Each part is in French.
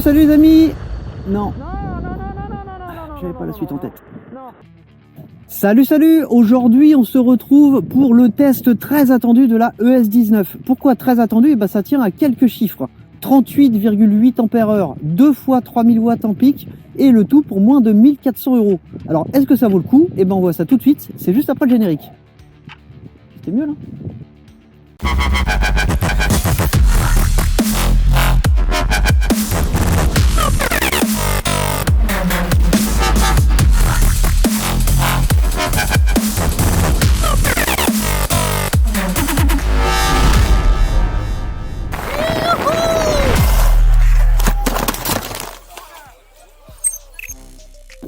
salut les amis. Non, Non, j'avais pas la suite en tête. Non. Salut, aujourd'hui on se retrouve pour le test très attendu de la ES19. Pourquoi très attendu? Eh ben, ça tient à quelques chiffres. 38,8 ampères-heure, 2 fois 3000 watts en pic, et le tout pour moins de 1400 €. Alors est-ce que ça vaut le coup? Eh ben on voit ça tout de suite, c'est juste après le générique. C'était mieux là?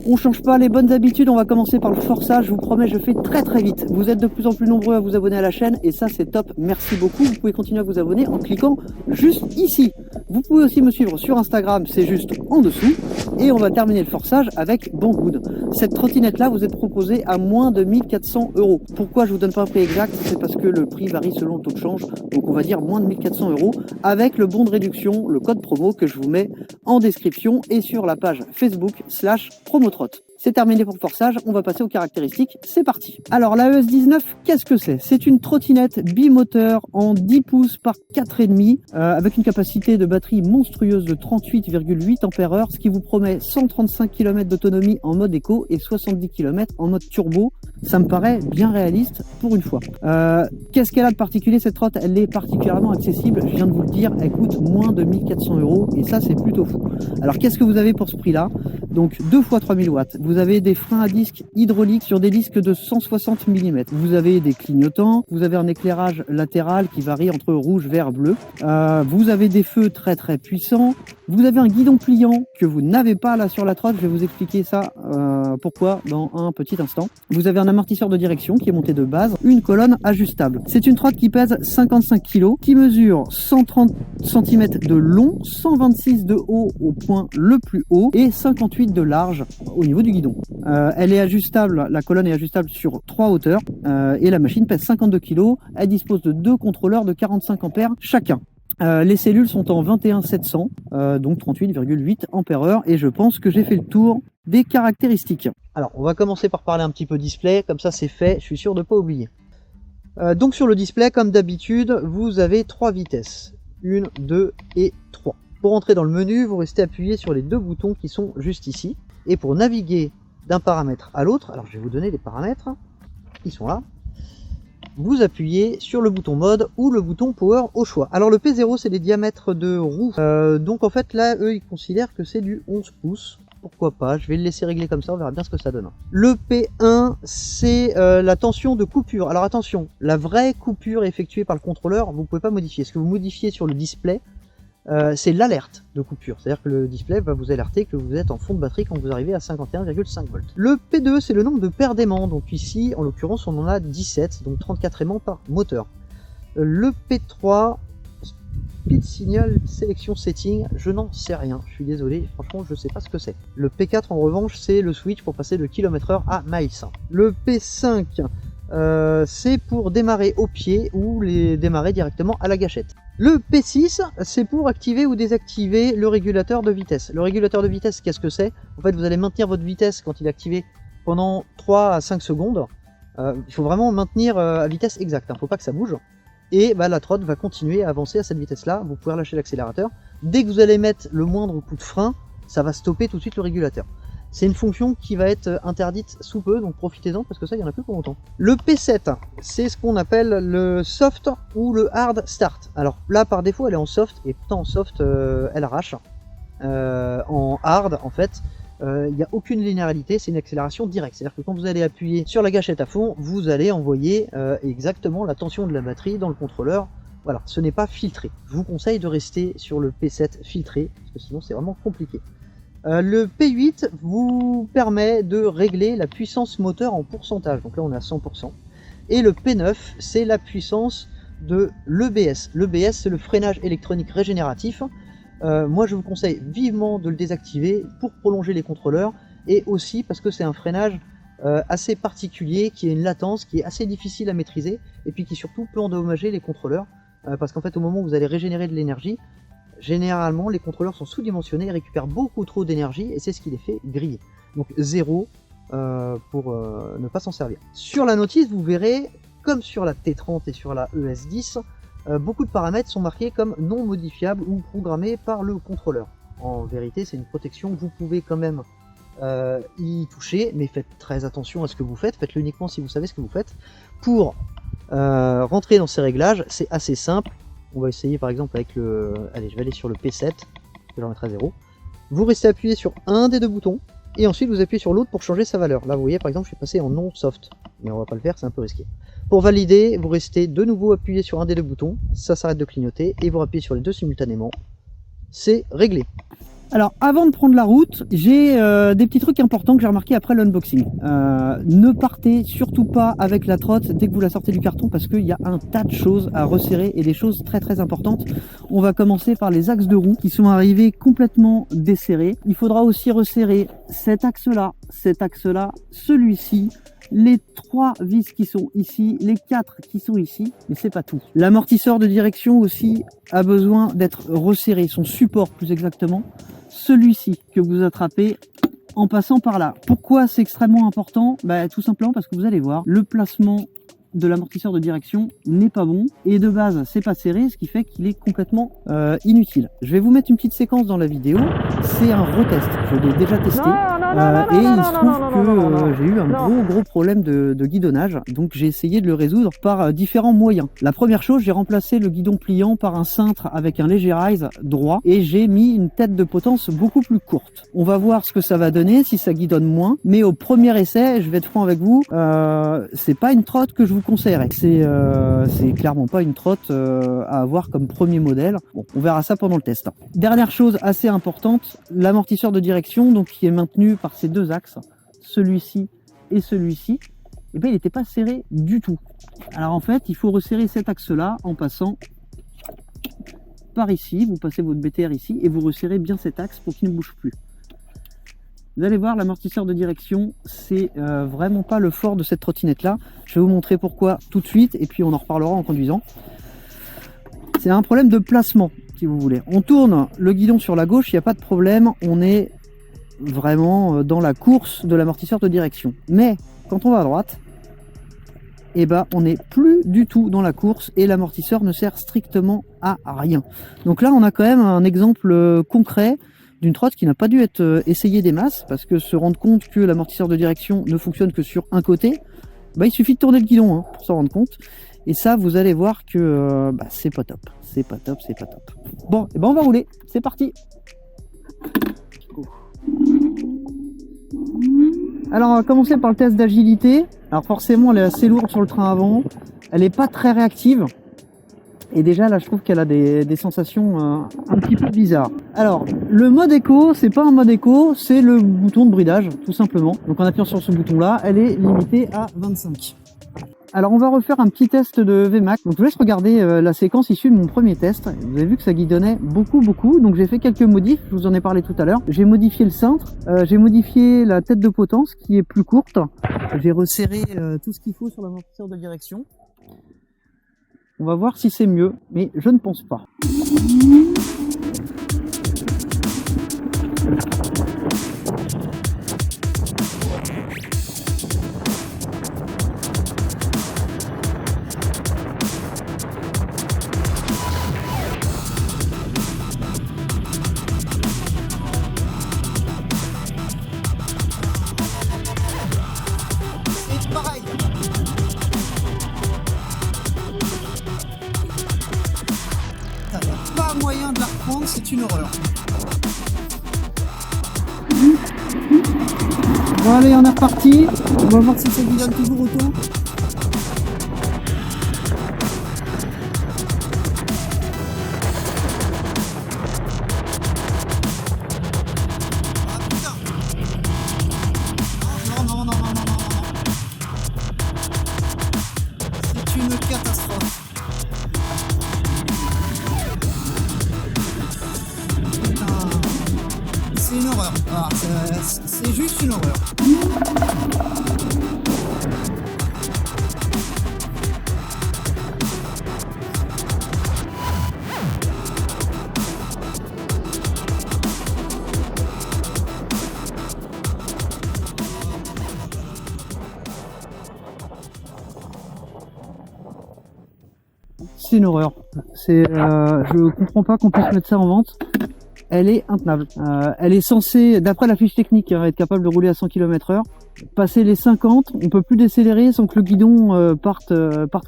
On change pas les bonnes habitudes, on va commencer par le forçage, je vous promets, je fais très vite. Vous êtes de plus en plus nombreux à vous abonner à la chaîne et ça c'est top, merci beaucoup. Vous pouvez continuer à vous abonner en cliquant juste ici. Vous pouvez aussi me suivre sur Instagram, c'est juste en dessous. Et on va terminer le forçage avec Banggood. Cette trottinette là vous êtes proposée à moins de 1400 €. Pourquoi je vous donne pas un prix exact? C'est parce que le prix varie selon le taux de change, donc on va dire moins de 1400 € avec le bon de réduction, le code promo que je vous mets en description et sur la page Facebook/Promotrot. C'est terminé pour le forçage, on va passer aux caractéristiques, c'est parti. Alors la ES19, qu'est-ce que c'est? C'est une trottinette bimoteur en 10 pouces par 4,5 avec une capacité de batterie monstrueuse de 38,8 ampères-heure, ce qui vous promet 135 km d'autonomie en mode éco et 70 km en mode turbo. Ça me paraît bien réaliste pour une fois. Qu'est-ce qu'elle a de particulier cette trotte? Elle est particulièrement accessible, je viens de vous le dire, elle coûte moins de 1400 € et ça c'est plutôt fou. Alors qu'est-ce que vous avez pour ce prix là? Donc 2 fois 3000 watts, vous avez des freins à disque hydrauliques sur des disques de 160 mm, vous avez des clignotants, vous avez un éclairage latéral qui varie entre rouge, vert, bleu, vous avez des feux très puissants, vous avez un guidon pliant que vous n'avez pas là sur la trotte, je vais vous expliquer ça pourquoi dans un petit instant. Vous avez un amortisseur de direction qui est monté de base, une colonne ajustable. C'est une trotte qui pèse 55 kg, qui mesure 130 cm de long, 126 de haut au point le plus haut et 58 de large au niveau du guidon. Elle est ajustable, la colonne est ajustable sur 3 hauteurs et la machine pèse 52 kg. Elle dispose de 2 contrôleurs de 45 ampères chacun. Les cellules sont en 21700, donc 38,8 ampères-heure, et je pense que j'ai fait le tour des caractéristiques. Alors, on va commencer par parler un petit peu display, comme ça c'est fait, je suis sûr de ne pas oublier. Donc sur le display, comme d'habitude, vous avez 3 vitesses, 1, 2 et 3. Pour entrer dans le menu, vous restez appuyé sur les 2 boutons qui sont juste ici, et pour naviguer d'un paramètre à l'autre, alors je vais vous donner les paramètres, ils sont là. Vous appuyez sur le bouton mode ou le bouton power au choix. Alors le P0 c'est les diamètres de roue, donc en fait là eux ils considèrent que c'est du 11 pouces, pourquoi pas, je vais le laisser régler comme ça, on verra bien ce que ça donne. Le P1 c'est la tension de coupure. Alors attention, la vraie coupure effectuée par le contrôleur, vous ne pouvez pas modifier. Ce que vous modifiez sur le display, c'est l'alerte de coupure, c'est à dire que le display va vous alerter que vous êtes en fond de batterie quand vous arrivez à 51,5 volts. Le P2 c'est le nombre de paires d'aimants, donc ici en l'occurrence on en a 17, donc 34 aimants par moteur. Le P3, Speed Signal Selection Setting, je n'en sais rien, je suis désolé, franchement je sais pas ce que c'est. Le P4 en revanche c'est le switch pour passer de km/h à miles. Le P5 c'est pour démarrer au pied ou les démarrer directement à la gâchette. Le P6 c'est pour activer ou désactiver le régulateur de vitesse. Le régulateur de vitesse, qu'est-ce que c'est? En fait vous allez maintenir votre vitesse quand il est activé pendant 3 à 5 secondes. Il faut vraiment maintenir à vitesse exacte, il ne faut pas que ça bouge. Et bah, la trotte va continuer à avancer à cette vitesse là, vous pouvez relâcher l'accélérateur. Dès que vous allez mettre le moindre coup de frein, ça va stopper tout de suite le régulateur. C'est une fonction qui va être interdite sous peu, donc profitez-en parce que ça, il n'y en a plus pour longtemps. Le P7, c'est ce qu'on appelle le soft ou le hard start. Alors là, par défaut, elle est en soft, et pourtant en soft, elle arrache. En hard, en fait, il n'y a aucune linéarité, c'est une accélération directe. C'est-à-dire que quand vous allez appuyer sur la gâchette à fond, vous allez envoyer exactement la tension de la batterie dans le contrôleur. Voilà, ce n'est pas filtré. Je vous conseille de rester sur le P7 filtré, parce que sinon c'est vraiment compliqué. Le P8 vous permet de régler la puissance moteur en pourcentage, donc là on est à 100%. Et le P9 c'est la puissance de l'EBS. L'EBS c'est le freinage électronique régénératif. Moi je vous conseille vivement de le désactiver pour prolonger les contrôleurs, et aussi parce que c'est un freinage assez particulier, qui a une latence qui est assez difficile à maîtriser, et puis qui surtout peut endommager les contrôleurs, parce qu'en fait au moment où vous allez régénérer de l'énergie, Généralement, les contrôleurs sont sous-dimensionnés, ils récupèrent beaucoup trop d'énergie et c'est ce qui les fait griller. Donc 0 pour ne pas s'en servir. Sur la notice, vous verrez, comme sur la T30 et sur la ES10, beaucoup de paramètres sont marqués comme non modifiables ou programmés par le contrôleur. En vérité, c'est une protection, vous pouvez quand même y toucher, mais faites très attention à ce que vous faites, faites-le uniquement si vous savez ce que vous faites. Pour rentrer dans ces réglages, c'est assez simple. On va essayer par exemple avec le... Allez, je vais aller sur le P7, je le remettre à 0. Vous restez appuyé sur un des deux boutons, et ensuite vous appuyez sur l'autre pour changer sa valeur. Là vous voyez par exemple je suis passé en non soft, mais on va pas le faire, c'est un peu risqué. Pour valider, vous restez de nouveau appuyé sur un des deux boutons, ça s'arrête de clignoter, et vous appuyez sur les deux simultanément. C'est réglé. Alors avant de prendre la route, j'ai des petits trucs importants que j'ai remarqué après l'unboxing. Ne partez surtout pas avec la trotte dès que vous la sortez du carton parce qu'il y a un tas de choses à resserrer et des choses très importantes. On va commencer par les axes de roue qui sont arrivés complètement desserrés. Il faudra aussi resserrer cet axe-là, celui-ci, les 3 vis qui sont ici, les 4 qui sont ici, mais c'est pas tout. L'amortisseur de direction aussi a besoin d'être resserré, son support plus exactement, celui-ci que vous attrapez en passant par là. Pourquoi c'est extrêmement important? Tout simplement parce que vous allez voir, le placement de l'amortisseur de direction n'est pas bon et de base c'est pas serré, ce qui fait qu'il est complètement inutile. Je vais vous mettre une petite séquence dans la vidéo, c'est un retest, je l'ai déjà testé et il se trouve que j'ai eu un gros problème de guidonnage, donc j'ai essayé de le résoudre par différents moyens. La première chose, j'ai remplacé le guidon pliant par un cintre avec un léger rise droit et j'ai mis une tête de potence beaucoup plus courte. On va voir ce que ça va donner, si ça guidonne moins, mais au premier essai, je vais être franc avec vous, c'est pas une trotte que je vous conseillerais. C'est clairement pas une trotte à avoir comme premier modèle. Bon, on verra ça pendant le test. Dernière chose assez importante, l'amortisseur de direction, donc qui est maintenu par ces deux axes, celui-ci et celui-ci, et bien il n'était pas serré du tout. Alors en fait, il faut resserrer cet axe-là en passant par ici. Vous passez votre BTR ici et vous resserrez bien cet axe pour qu'il ne bouge plus. Vous allez voir, l'amortisseur de direction, c'est vraiment pas le fort de cette trottinette là. Je vais vous montrer pourquoi tout de suite et puis on en reparlera en conduisant. C'est un problème de placement, si vous voulez. On tourne le guidon sur la gauche, il n'y a pas de problème, on est vraiment dans la course de l'amortisseur de direction. Mais quand on va à droite, eh ben, on n'est plus du tout dans la course et l'amortisseur ne sert strictement à rien. Donc là, on a quand même un exemple concret d'une trotte qui n'a pas dû être essayée des masses, parce que se rendre compte que l'amortisseur de direction ne fonctionne que sur un côté, il suffit de tourner le guidon pour s'en rendre compte. Et ça, vous allez voir que c'est pas top. C'est pas top. Bon, et on va rouler. C'est parti. Alors, on va commencer par le test d'agilité. Alors forcément, elle est assez lourde sur le train avant. Elle n'est pas très réactive. Et déjà, là, je trouve qu'elle a des sensations un petit peu bizarres. Alors, le mode éco, c'est pas un mode éco, c'est le bouton de bridage, tout simplement. Donc, en appuyant sur ce bouton-là, elle est limitée à 25. Alors, on va refaire un petit test de VMAX. Donc, je vous laisse regarder la séquence issue de mon premier test. Vous avez vu que ça guidonnait beaucoup. Donc, j'ai fait quelques modifs, je vous en ai parlé tout à l'heure. J'ai modifié le cintre, j'ai modifié la tête de potence qui est plus courte. J'ai resserré tout ce qu'il faut sur l'amortisseur de direction. On va voir si c'est mieux, mais je ne pense pas. C'est pareil. Pas moyen de la reprendre, c'est une horreur. Bon allez, on est reparti. On va voir si ça guidonne toujours autant. Ah putain. Non. C'est une catastrophe. C'est une horreur. Ah, c'est juste une horreur. c'est une horreur. Je comprends pas qu'on puisse mettre ça en vente. Elle est intenable. Elle est censée, d'après la fiche technique, être capable de rouler à 100 km/h. Passer les 50, on peut plus décélérer sans que le guidon parte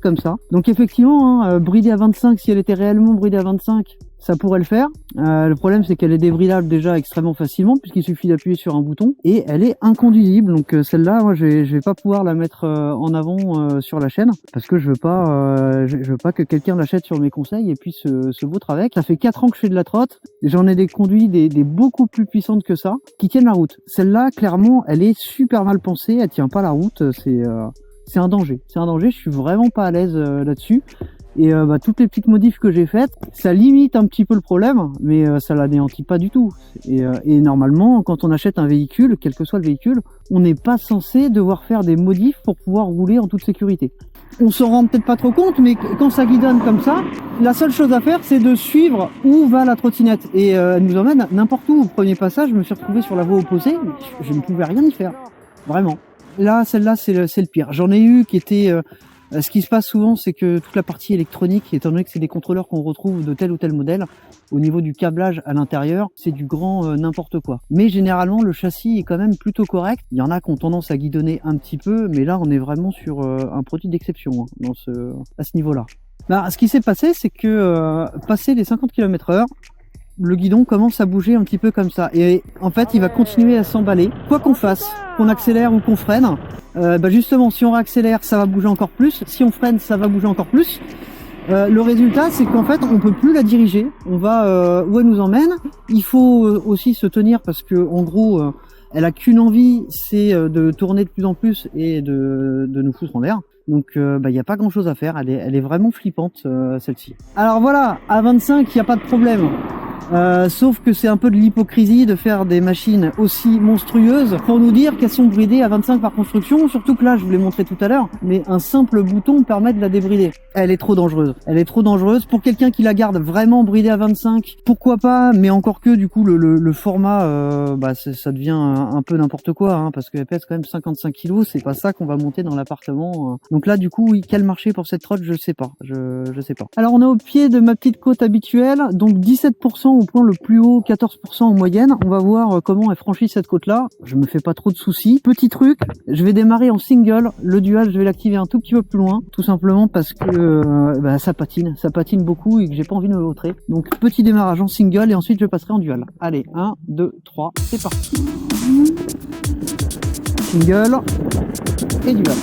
comme ça. Donc effectivement, bridée à 25, si elle était réellement bridée à 25, ça pourrait le faire. Le problème, c'est qu'elle est débridable déjà extrêmement facilement puisqu'il suffit d'appuyer sur un bouton et elle est inconduisible. Donc celle-là, moi, je vais pas pouvoir la mettre en avant sur la chaîne parce que je veux pas que quelqu'un l'achète sur mes conseils et puis se vautre avec. Ça fait 4 ans que je fais de la trotte. J'en ai des conduits des beaucoup plus puissantes que ça qui tiennent la route. Celle-là, clairement, elle est super mal pensée. Elle tient pas la route. C'est un danger. C'est un danger. Je suis vraiment pas à l'aise là-dessus. Et toutes les petites modifs que j'ai faites, ça limite un petit peu le problème, mais ça l'anéantit pas du tout. Et normalement, quand on achète un véhicule, quel que soit le véhicule, on n'est pas censé devoir faire des modifs pour pouvoir rouler en toute sécurité. On s'en rend peut-être pas trop compte, mais quand ça guidonne comme ça, la seule chose à faire, c'est de suivre où va la trottinette. Et elle nous emmène n'importe où. Au premier passage, je me suis retrouvé sur la voie opposée, je ne pouvais rien y faire. Vraiment. Là, celle-là, c'est le pire. J'en ai eu qui étaient... ce qui se passe souvent, c'est que toute la partie électronique, étant donné que c'est des contrôleurs qu'on retrouve de tel ou tel modèle, au niveau du câblage à l'intérieur, c'est du grand n'importe quoi. Mais généralement, le châssis est quand même plutôt correct. Il y en a qui ont tendance à guidonner un petit peu, mais là, on est vraiment sur un produit d'exception à ce niveau-là. Ce qui s'est passé, c'est que passé les 50 km/h, le guidon commence à bouger un petit peu comme ça. Et en fait, il va continuer à s'emballer. Quoi qu'on fasse, qu'on accélère ou qu'on freine, justement, si on réaccélère, ça va bouger encore plus. Si on freine, ça va bouger encore plus. Le résultat, c'est qu'en fait, on peut plus la diriger. On va où elle nous emmène. Il faut aussi se tenir parce que, en gros, elle a qu'une envie, c'est de tourner de plus en plus et de nous foutre en l'air. Donc il n'y a pas grand chose à faire, elle est vraiment flippante celle-ci. Alors voilà, à 25 il n'y a pas de problème. Sauf que c'est un peu de l'hypocrisie de faire des machines aussi monstrueuses pour nous dire qu'elles sont bridées à 25 par construction, surtout que là, je vous l'ai montré tout à l'heure, mais un simple bouton permet de la débrider. Elle est trop dangereuse. Elle est trop dangereuse. Pour quelqu'un qui la garde vraiment bridée à 25, pourquoi pas, mais encore que du coup le format, ça devient un peu n'importe quoi, hein, parce qu'elle pèse quand même 55 kg, c'est pas ça qu'on va monter dans l'appartement. Donc là, du coup, oui, quel marché pour cette trotte, je sais pas. Je sais pas. Alors on est au pied de ma petite côte habituelle, donc 17% au point le plus haut, 14% en moyenne. On va voir comment elle franchit cette côte-là. Je me fais pas trop de soucis. Petit truc, je vais démarrer en single. Le dual, je vais l'activer un tout petit peu plus loin, tout simplement parce que ça patine beaucoup et que j'ai pas envie de me vautrer. Donc petit démarrage en single et ensuite je passerai en dual. Allez, 1, 2, 3, c'est parti. Single et dual.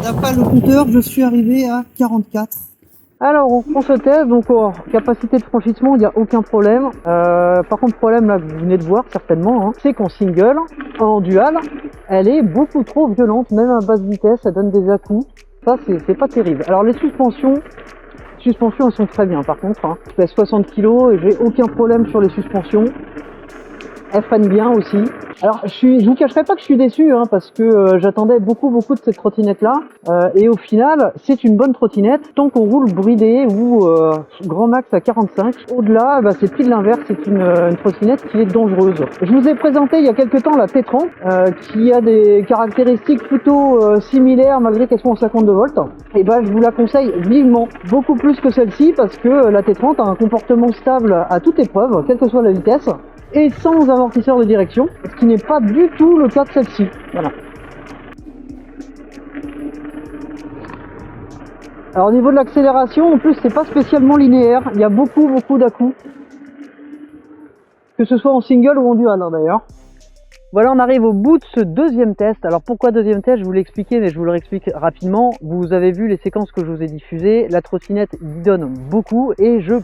D'après le compteur, je suis arrivé à 44. Alors, on prend ce test, donc capacité de franchissement, il n'y a aucun problème. Par contre, problème là que vous venez de voir certainement, hein, c'est qu'en single, en dual, elle est beaucoup trop violente, même à basse vitesse, elle donne des à-coups. Ça, c'est pas terrible. Alors, les suspensions, elles sont très bien par contre. Hein. Je pèse 60 kg et j'ai aucun problème sur les suspensions. Elle freine bien aussi. Alors, je vous cacherai pas que je suis déçu, hein, parce que j'attendais beaucoup de cette trottinette-là. Et au final, c'est une bonne trottinette tant qu'on roule bridé ou grand max à 45. Au-delà, c'est pile l'inverse, c'est une trottinette qui est dangereuse. Je vous ai présenté il y a quelques temps la T30, qui a des caractéristiques plutôt similaires malgré qu'elle soit en 52 volts. Et je vous la conseille vivement, beaucoup plus que celle-ci, parce que la T30 a un comportement stable à toute épreuve, quelle que soit la vitesse. Et sans amortisseur de direction, ce qui n'est pas du tout le cas de celle-ci. Voilà. Alors au niveau de l'accélération, en plus c'est pas spécialement linéaire, il y a beaucoup d'à-coups. Que ce soit en single ou en dual d'ailleurs. Voilà, on arrive au bout de ce deuxième test. Alors pourquoi deuxième test? Je vous l'ai expliqué, mais je vous le réexplique rapidement. Vous avez vu les séquences que je vous ai diffusées. La trottinette guidonne beaucoup et je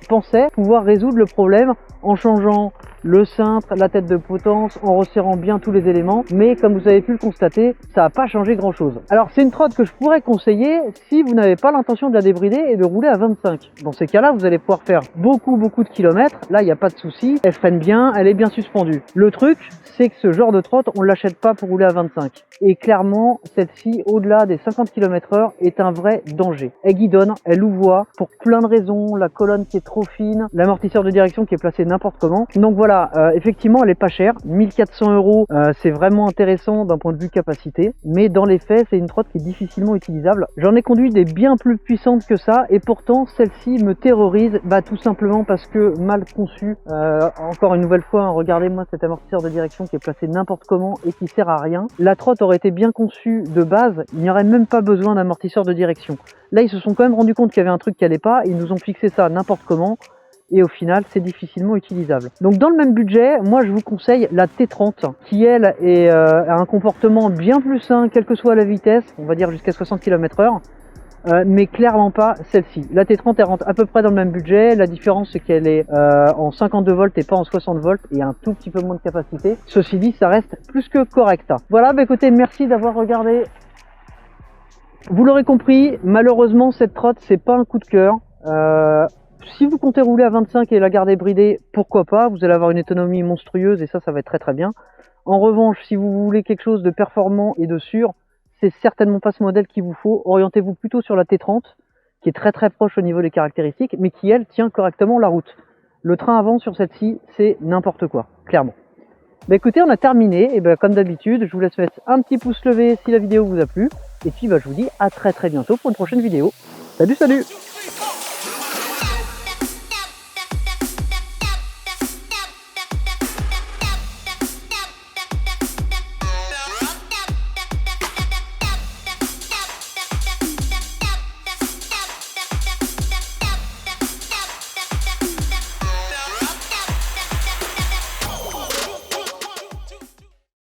pensais pouvoir résoudre le problème en changeant le cintre, la tête de potence, en resserrant bien tous les éléments. Mais comme vous avez pu le constater, ça n'a pas changé grand chose. Alors c'est une trotte que je pourrais conseiller si vous n'avez pas l'intention de la débrider et de rouler à 25. Dans ces cas-là, vous allez pouvoir faire beaucoup de kilomètres. Là, il n'y a pas de souci. Elle freine bien, elle est bien suspendue. Le truc, c'est que ce genre de trotte, on ne l'achète pas pour rouler à 25. Et clairement, celle-ci, au-delà des 50 km/h, est un vrai danger. Elle guidonne, elle louvoie, pour plein de raisons, la colonne qui est trop fine, l'amortisseur de direction qui est placé n'importe comment. Donc voilà, effectivement, elle est pas chère. 1400 €, c'est vraiment intéressant d'un point de vue capacité. Mais dans les faits, c'est une trotte qui est difficilement utilisable. J'en ai conduit des bien plus puissantes que ça, et pourtant, celle-ci me terrorise, tout simplement parce que mal conçue. Encore une nouvelle fois, regardez-moi cet amortisseur de direction qui est placé n'importe comment et qui sert à rien. La trotte aurait été bien conçue de base, il n'y aurait même pas besoin d'amortisseur de direction. Là, ils se sont quand même rendu compte qu'il y avait un truc qui allait pas, ils nous ont fixé ça n'importe comment, et au final, c'est difficilement utilisable. Donc dans le même budget, moi je vous conseille la T30, qui elle a un comportement bien plus sain, quelle que soit la vitesse, on va dire jusqu'à 60 km/h. Mais clairement pas celle-ci. La T30 elle rentre à peu près dans le même budget, la différence c'est qu'elle est en 52 volts et pas en 60 volts et un tout petit peu moins de capacité. Ceci dit, ça reste plus que correct. Voilà, écoutez, merci d'avoir regardé. Vous l'aurez compris, malheureusement cette trotte c'est pas un coup de cœur. Si vous comptez rouler à 25 et la garder bridée, pourquoi pas, vous allez avoir une autonomie monstrueuse et ça va être très très bien. En revanche, si vous voulez quelque chose de performant et de sûr, c'est certainement pas ce modèle qu'il vous faut. Orientez-vous plutôt sur la T30, qui est très très proche au niveau des caractéristiques, mais qui elle tient correctement la route. Le train avant sur celle-ci, c'est n'importe quoi, clairement. Écoutez, on a terminé, et comme d'habitude, je vous laisse mettre un petit pouce levé si la vidéo vous a plu, et puis je vous dis à très très bientôt pour une prochaine vidéo. Salut salut!